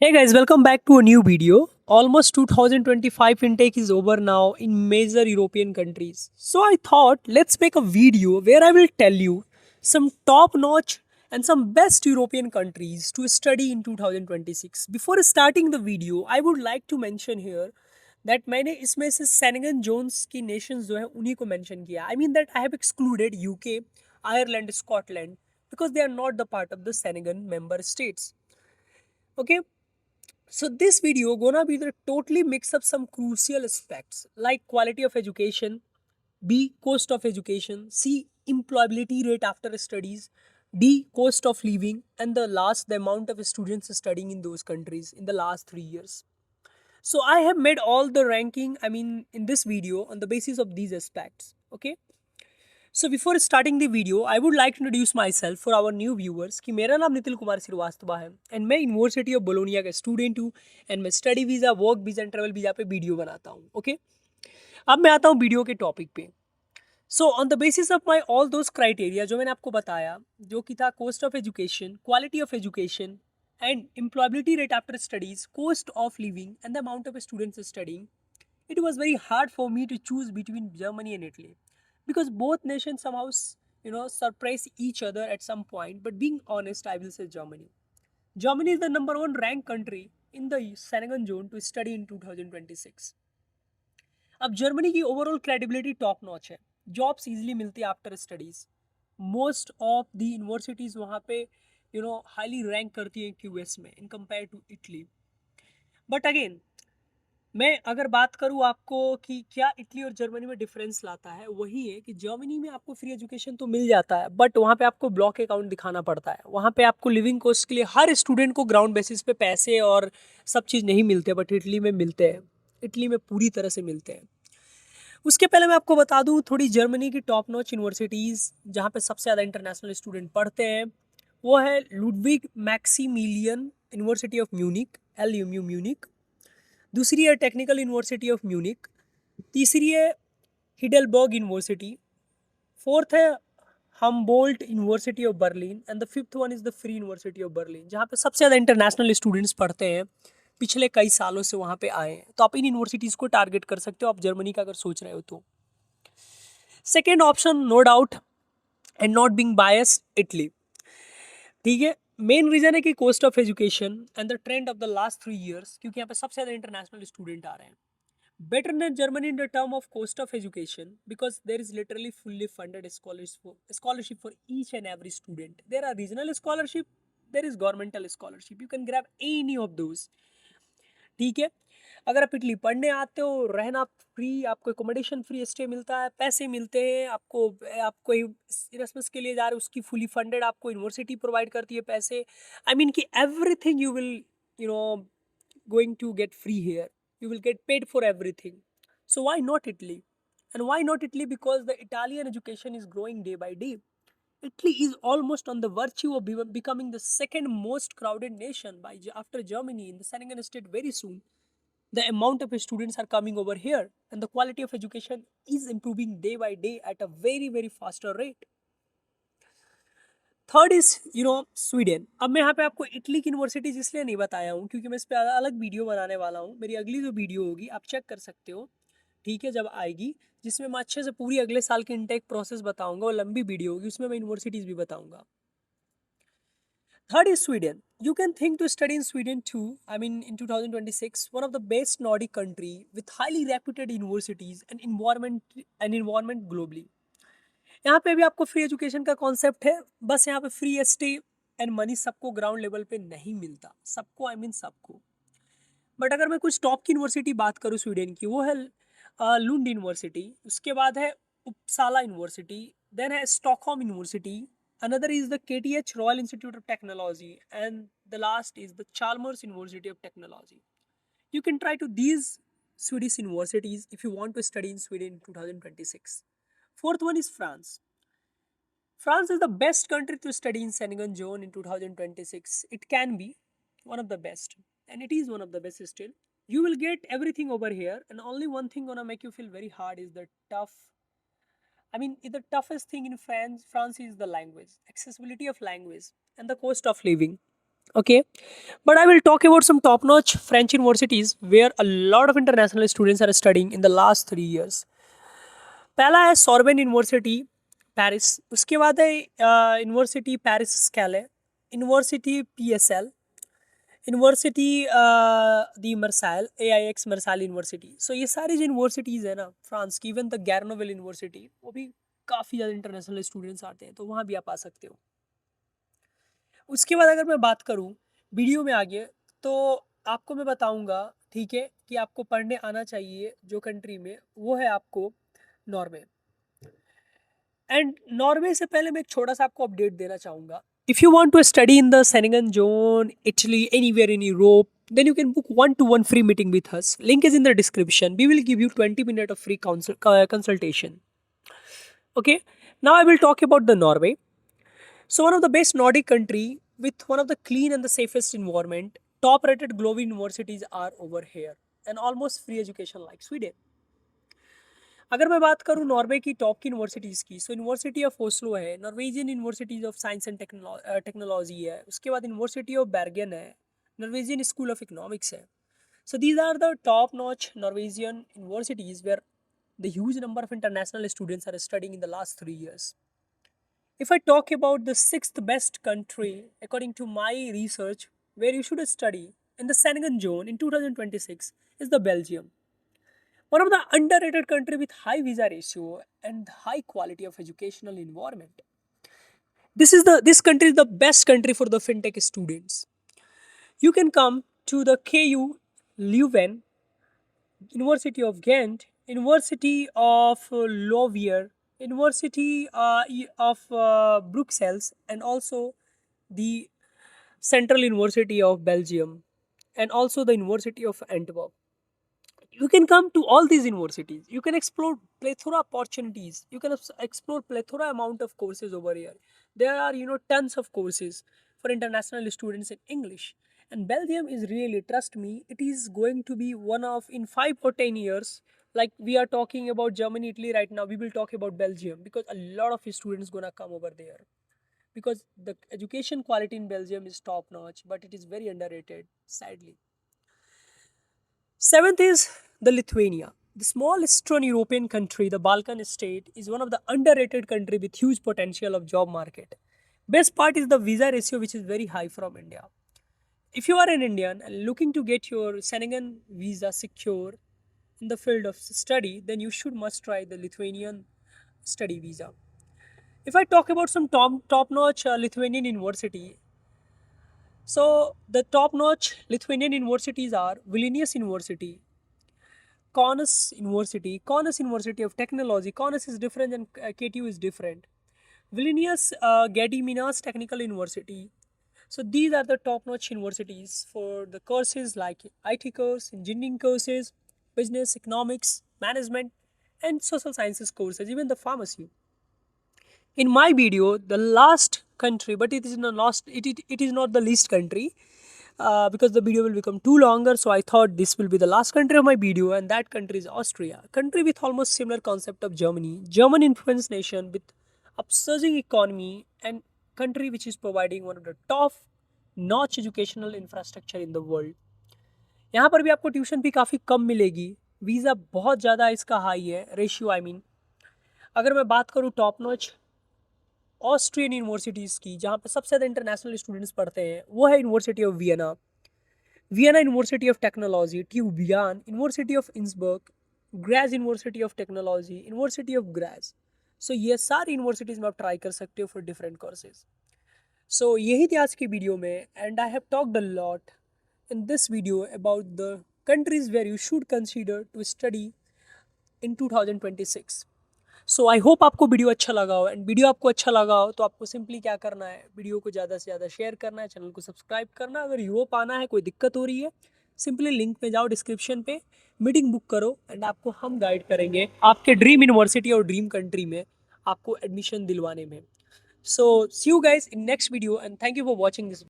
Hey guys, welcome back to a new video. Almost 2025 intake is over now in major European countries. So I thought let's make a video where I will tell you some top notch and some best European countries to study in 2026. Before starting the video, I would like to mention here that मैंने इसमें से सेनेगन Jones की nations जो है उन्हीं को mention किया. I mean that I have excluded UK, Ireland, Scotland because they are not the part of the Senegal member states. Okay, so this video gonna be the totally mix up some crucial aspects like quality of education, B cost of education, C employability rate after studies, D cost of living, and the last the amount of students studying in those countries in the last 3 years. So I have made all the ranking in this video on the basis of these aspects. Okay. So before starting the video, I would like to introduce myself for our new viewers कि मेरा नाम नितिल कुमार श्रीवास्तव है and मैं university of Bologna का student हूँ and मैं study visa work visa and travel visa पे video बनाता हूँ. ओके, अब मैं आता हूँ वीडियो के टॉपिक पे. So on the basis of my all those criteria जो मैंने आपको बताया, जो कि था cost of education, quality of education and employability rate after studies, cost of living and the amount of students studying, it was very hard for me to choose between Germany and Italy because both nations somehow surprise each other at some point. But being honest, I will say Germany. Germany is the number one ranked country in the Schengen zone to study in 2026. अब Germany की overall credibility top notch है. Jobs easily मिलती है after studies. Most of the universities वहाँ पे highly rank करती है US में in compare to Italy. But again मैं अगर बात करूँ आपको कि क्या इटली और जर्मनी में डिफरेंस लाता है, वही है कि जर्मनी में आपको फ्री एजुकेशन तो मिल जाता है बट वहाँ पे आपको ब्लॉक अकाउंट दिखाना पड़ता है. वहाँ पे आपको लिविंग कॉस्ट के लिए हर स्टूडेंट को ग्राउंड बेसिस पे पैसे और सब चीज़ नहीं मिलते, बट इटली में मिलते हैं. इटली में पूरी तरह से मिलते हैं. उसके पहले मैं आपको बता दूँ थोड़ी जर्मनी की टॉप नॉच यूनिवर्सिटीज़ जहाँ पे सबसे ज़्यादा इंटरनेशनल स्टूडेंट पढ़ते हैं. वो है Ludwig Maximilian university of Munich, LMU Munich. दूसरी है टेक्निकल यूनिवर्सिटी ऑफ म्यूनिक. तीसरी है हिडेलबर्ग यूनिवर्सिटी. फोर्थ है Humboldt university of Berlin and the fifth one is the free university of Berlin, जहाँ पे सबसे ज़्यादा इंटरनेशनल स्टूडेंट्स पढ़ते हैं. पिछले कई सालों से वहाँ पे आए हैं, तो आप इन यूनिवर्सिटीज़ को टारगेट कर सकते हो आप जर्मनी का अगर सोच रहे हो तो. Second option no doubt and not being bias, Italy. ठीक है, मेन रीजन है कि cost of education and the trend of the last 3 years, क्योंकि यहाँ पे सबसे ज़्यादा इंटरनेशनल स्टूडेंट आ रहे हैं. Better than Germany in the term of cost of education because there is literally fully funded scholarship for each and every student. There are regional scholarship, there is governmental scholarship. You can grab any of those. ठीक है, अगर आप Italy पढ़ने आते हो, रहना free, आपको accommodation free stay मिलता है, पैसे मिलते हैं आपको. आपको इरस्मस के लिए जा रहे हो उसकी फुली फंडेड आपको यूनिवर्सिटी प्रोवाइड करती है पैसे. आई मीन कि everything you will you know going to get free here. You will get paid for everything. So why not Italy? And why not Italy? Because the Italian education is growing day by day. Italy is almost on the virtue of becoming the second most crowded nation after Germany in the Schengen state very soon. The amount of students are coming over here and the quality of education is improving day by day at a very very faster rate. Third is Sweden. अब मैं यहाँ पे आपको Italy की universities इसलिए नहीं बताया हूँ क्योंकि मैं इस पर अलग वीडियो बनाने वाला हूँ. मेरी अगली जो वीडियो होगी आप चेक कर सकते हो, ठीक है, जब आएगी, जिसमें मैं अच्छे से पूरी अगले साल की इनटेक प्रोसेस बताऊंगा. और लंबी वीडियो होगी, उसमें मैं यूनिवर्सिटीज भी बताऊंगा. Third is Sweden. You can think to study in Sweden too. I mean, in 2026, one of the best Nordic country with highly reputed universities and environment globally. यहाँ पे भी आपको फ्री एजुकेशन का कॉन्सेप्ट है, बस यहाँ पे फ्री स्टे एंड मनी सबको ग्राउंड लेवल पे नहीं मिलता. सबको सबको. बट अगर मैं कुछ टॉप की यूनिवर्सिटी बात करूँ स्वीडन की, वो है लुंड यूनिवर्सिटी. उसके बाद है उपसाला यूनिवर्सिटी. देन है Stockholm university. Another is the KTH royal institute of technology and the last is the charmers university of technology. You can try to these Swedish universities if you want to study in Sweden in 2026. Fourth one is France. France is the best country to study in Schengen zone in 2026. It can be one of the best, and it is one of the best still. You will get everything over here, and only one thing gonna make you feel very hard is the tough. The toughest thing in France is the language, accessibility of language, and the cost of living. Okay, but I will talk about some top-notch French universities where a lot of international students are studying in the last 3 years. पहला है सॉर्बेन university Paris, उसके बाद है university Paris Saclay, university PSL, university दी Marseille AIX Marseille university. So ये सारी जो universities है ना फ्रांस की, इवन द गैरनोवेल यूनिवर्सिटी, वो भी काफ़ी ज़्यादा इंटरनेशनल स्टूडेंट्स आते हैं, तो वहाँ भी आप आ सकते हो. उसके बाद अगर मैं बात करूँ वीडियो में आगे, तो आपको मैं बताऊँगा, ठीक है, कि आपको पढ़ने आना चाहिए जो कंट्री में, वो है आपको नॉर्वे. एंड नॉर्वे से पहले मैं एक छोटा सा आपको अपडेट देना चाहूँगा. If you want to study in the Schengen zone, Italy, anywhere in Europe, then you can book one-to-one free meeting with us. Link is in the description. We will give you 20 minutes of free consultation. Okay, now I will talk about the Norway. So one of the best Nordic country with one of the clean and the safest environment. Top rated global universities are over here and almost free education like Sweden. अगर मैं बात करूँ Norway की top की universities की, so university of Oslo है, Norwegian universities of science and technology है, उसके बाद यूनिवर्सिटी ऑफ बेर्गेन है, नॉर्वेजियन स्कूल ऑफ इकोनॉमिक्स है. So these are the top notch Norwegian universities where the huge number of international students are studying in the last 3 years. If I talk about the sixth best country according to my research where you should study in the Schengen zone in 2026 is the Belgium. One of the underrated country with high visa ratio and high quality of educational environment. This country is the best country for the fintech students. You can come to the KU Leuven, University of Ghent, University of Louvier, University of Bruxelles, and also the Central University of Belgium, and also the University of Antwerp. You can come to all these universities. You can explore plethora opportunities. You can explore plethora amount of courses over here. There are tons of courses for international students in English. And Belgium is really, trust me, it is going to be one of in 5 or 10 years. Like we are talking about Germany, Italy right now, we will talk about Belgium because a lot of students gonna come over there. Because the education quality in Belgium is top notch, but it is very underrated, sadly. Seventh is the Lithuania. The small Eastern European country, the Balkan state, is one of the underrated country with huge potential of job market. Best part is the visa ratio, which is very high from India. If you are an Indian and looking to get your Schengen visa secure in the field of study, then you should must try the Lithuanian study visa. If I talk about some top-notch Lithuanian university, so the top-notch Lithuanian universities are Vilnius University, Kaunas University, Kaunas University of Technology. Kaunas is different and KTU is different. Vilnius Gediminas Technical University. So these are the top-notch universities for the courses like IT course, engineering courses, business, economics, management, and social sciences courses, even the pharmacy. In my video, the last country, but it is not it is not the least country, because the video will become too longer. So I thought this will be the last country of my video, and that country is Austria, country with almost similar concept of Germany, German influence nation with upsurging economy, and country which is providing one of the top notch educational infrastructure in the world. यहाँ पर भी आपको tuition भी काफ़ी कम मिलेगी, visa बहुत ज़्यादा इसका हाई है, रेशियो आई मीन. अगर मैं बात करूँ टॉप नॉच ऑस्ट्रियन यूनिवर्सिटीज़ की, जहाँ पे सबसे ज़्यादा इंटरनेशनल स्टूडेंट्स पढ़ते हैं, वो है university of Vienna, Vienna university of technology, Tuebingen, university of Innsbruck, Graz university of technology, university of Graz. So ये सारी यूनिवर्सिटीज़ में आप ट्राई कर सकते हो फॉर डिफरेंट कोर्सेज. सो यही थी आज की वीडियो में, and I have talked a lot in this video about the countries where you should consider to study in 2026. So I hope आपको वीडियो अच्छा लगा हो, एंड वीडियो आपको अच्छा लगा हो तो आपको सिंपली क्या करना है, वीडियो को ज़्यादा से ज़्यादा शेयर करना है, चैनल को सब्सक्राइब करना. अगर यूरोप आना है, कोई दिक्कत हो रही है, सिंपली लिंक पे जाओ डिस्क्रिप्शन पे, मीटिंग बुक करो, एंड आपको हम गाइड करेंगे आपके ड्रीम यूनिवर्सिटी और ड्रीम कंट्री में आपको एडमिशन दिलवाने में. So see you guys in next video, and thank you for watching this.